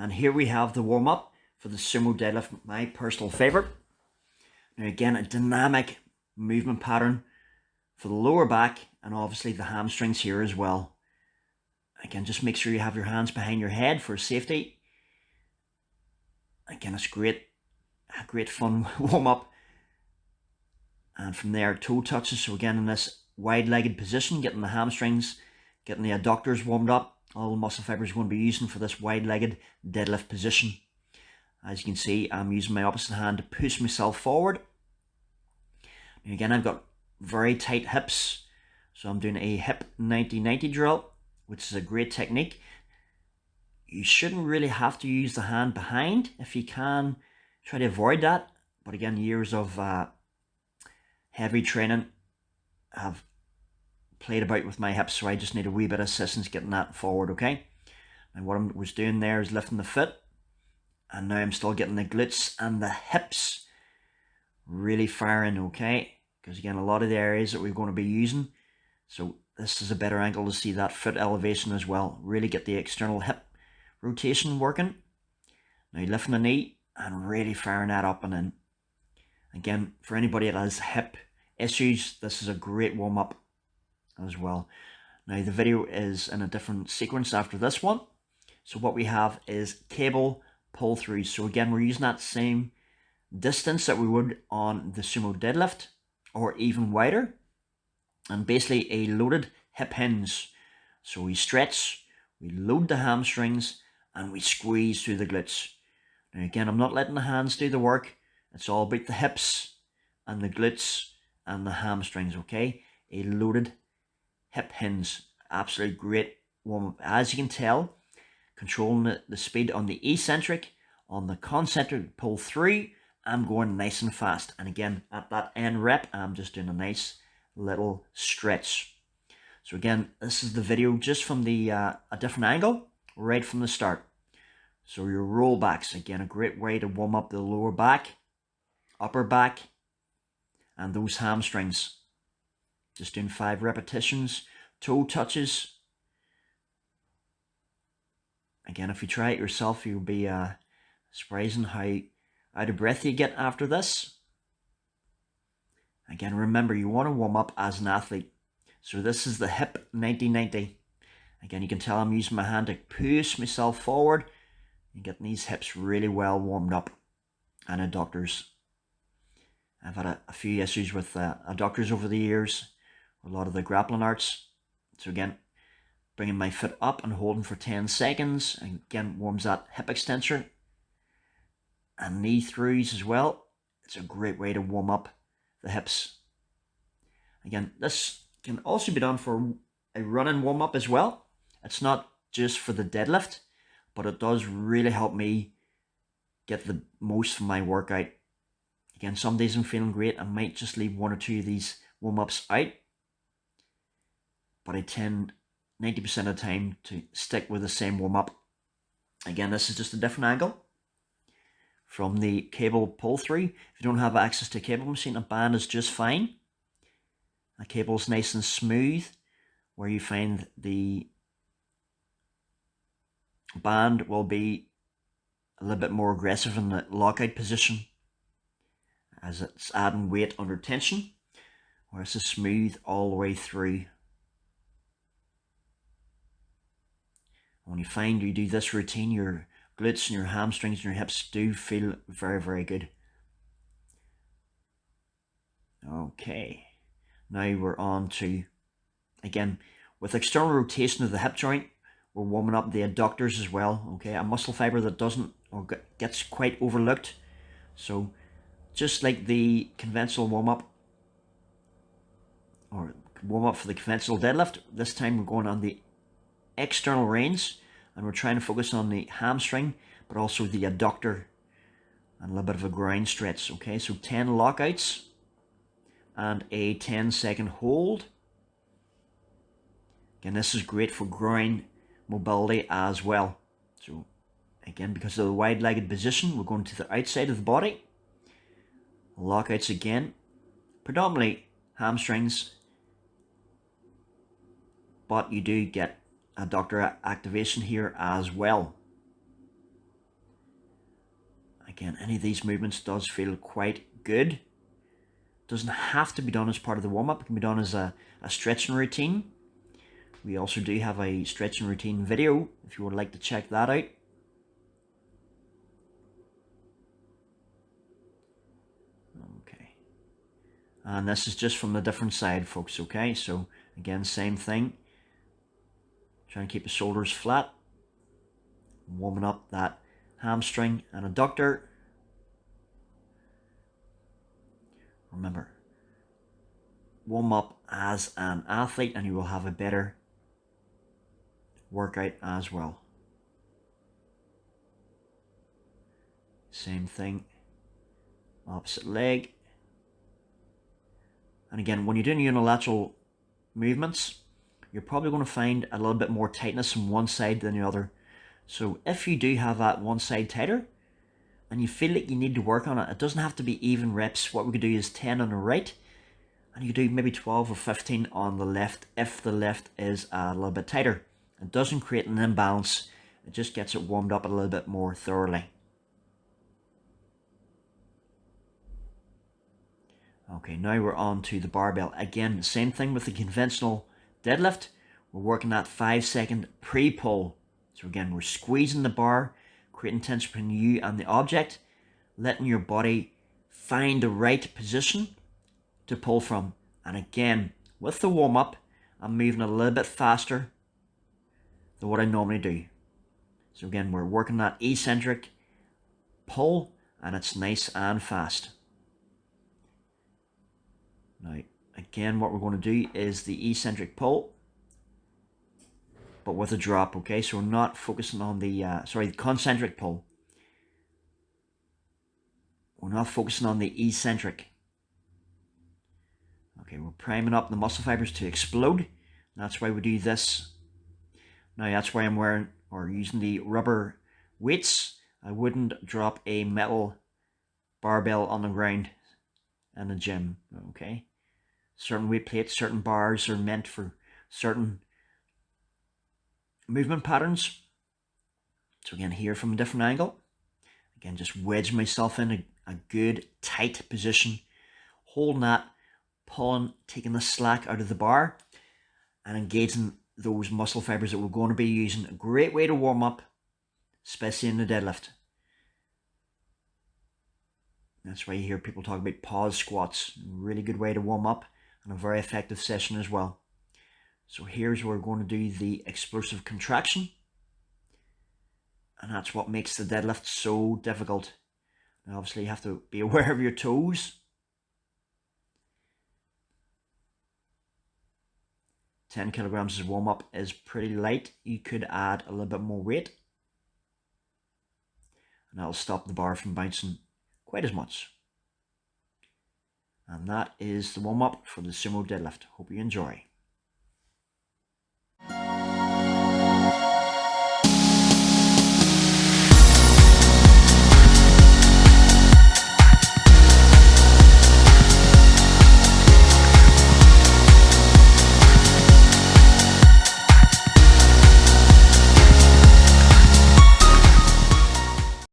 And here we have the warm-up for the Sumo Deadlift, my personal favourite. Now again, a dynamic movement pattern for the lower back and obviously the hamstrings here as well. Again, just make sure you have your hands behind your head for safety. Again, it's a great fun warm-up. And from there, toe touches. So again, in this wide-legged position, getting the hamstrings, getting the adductors warmed up. All the muscle fibers we're going to be using for this wide-legged deadlift position. As you can see, I'm using my opposite hand to push myself forward. And again, I've got very tight hips. So I'm doing a hip 90-90 drill, which is a great technique. You shouldn't really have to use the hand behind. If you can, try to avoid that. But again, years of heavy training have played about with my hips, so I just need a wee bit of assistance getting that forward, okay? And what I was doing there is lifting the foot, and now I'm still getting the glutes and the hips really firing, okay? Because again, a lot of the areas that we're going to be using, so this is a better angle to see that foot elevation as well. Really get the external hip rotation working. Now lifting the knee and really firing that up and in. Again, for anybody that has hip issues, this is a great warm-up as well. Now the video is in a different sequence after this one. So what we have is cable pull throughs. So again, we're using that same distance that we would on the Sumo Deadlift, or even wider. And basically a loaded hip hinge. So we stretch, we load the hamstrings, and we squeeze through the glutes. Now again, I'm not letting the hands do the work. It's all about the hips and the glutes and the hamstrings, okay? A loaded hip hinge. Absolutely great warm-up. As you can tell, controlling the speed on the eccentric, on the concentric pull through, I'm going nice and fast. And again, at that end rep, I'm just doing a nice little stretch. So again, this is the video just from the a different angle, right from the start. So your rollbacks, again, a great way to warm up the lower back, upper back, and those hamstrings. Just doing 5 repetitions, toe touches. Again, if you try it yourself, you'll be surprising how out of breath you get after this. Again, remember, you want to warm up as an athlete. So this is the hip 90-90. Again, you can tell I'm using my hand to push myself forward and getting these hips really well warmed up, and adductors. I've had a few issues with adductors over the years, a lot of the grappling arts. So again, bringing my foot up and holding for 10 seconds. And again, warms that hip extensor. And knee throughs as well. It's a great way to warm up the hips. Again, this can also be done for a running warm up as well. It's not just for the deadlift, but it does really help me get the most from my workout. Again, some days I'm feeling great, I might just leave 1 or 2 of these warm-ups out. But I tend 90% of the time to stick with the same warm-up. Again, this is just a different angle from the cable pull-through. If you don't have access to a cable machine, a band is just fine. A cable is nice and smooth, where you find the band will be a little bit more aggressive in the lockout position, as it's adding weight under tension, whereas it's smooth all the way through. When you find you do this routine, your glutes and your hamstrings and your hips do feel very, very good. Okay, now we're on to, again, with external rotation of the hip joint, we're warming up the adductors as well, okay? A muscle fiber that doesn't, or gets quite overlooked. So just like the conventional warm-up, or warm-up for the conventional deadlift, this time we're going on the external range, and we're trying to focus on the hamstring, but also the adductor, and a little bit of a groin stretch, okay? So 10 lockouts, and a 10-second hold. Again, this is great for groin mobility as well. So again, because of the wide-legged position, we're going to the outside of the body. Lockouts again, predominantly hamstrings, but you do get adductor activation here as well. Again, any of these movements does feel quite good. Doesn't have to be done as part of the warm-up. It can be done as a stretching routine. We also do have a stretching routine video if you would like to check that out. Okay. And this is just from the different side, folks, okay? So again, same thing. Trying to keep the shoulders flat. Warming up that hamstring and adductor. Remember, warm up as an athlete and you will have a better workout as well. Same thing, opposite leg. And again, when you're doing unilateral movements, you're probably going to find a little bit more tightness from one side than the other. So if you do have that one side tighter and you feel like you need to work on it, it doesn't have to be even reps. What we could do is 10 on the right, and you could do maybe 12 or 15 on the left if the left is a little bit tighter. It doesn't create an imbalance, it just gets it warmed up a little bit more thoroughly. Okay, now we're on to the barbell. Again, same thing with the conventional deadlift. We're working that 5-second pre-pull. So again, we're squeezing the bar, creating tension between you and the object, letting your body find the right position to pull from. And again, with the warm-up, I'm moving a little bit faster than what I normally do. So again, we're working that eccentric pull, and it's nice and fast. Now, again, what we're going to do is the eccentric pull, but with a drop, okay? So we're not focusing on the, the concentric pull. We're not focusing on the eccentric. Okay, we're priming up the muscle fibers to explode. That's why we do this. Now, that's why I'm wearing or using the rubber weights. I wouldn't drop a metal barbell on the ground in the gym, okay? Certain weight plates, certain bars are meant for certain movement patterns. So again, here from a different angle. Again, just wedge myself in a good tight position, holding that, pulling, taking the slack out of the bar and engaging those muscle fibers that we're going to be using. A great way to warm up, especially in the deadlift. That's why you hear people talk about pause squats. Really good way to warm up and a very effective session as well. So here's where we're going to do the explosive contraction. And that's what makes the deadlift so difficult. Now obviously you have to be aware of your toes. 10 kilograms as warm up is pretty light. You could add a little bit more weight. And that'll stop the bar from bouncing quite as much. And that is the warm up for the sumo deadlift. Hope you enjoy.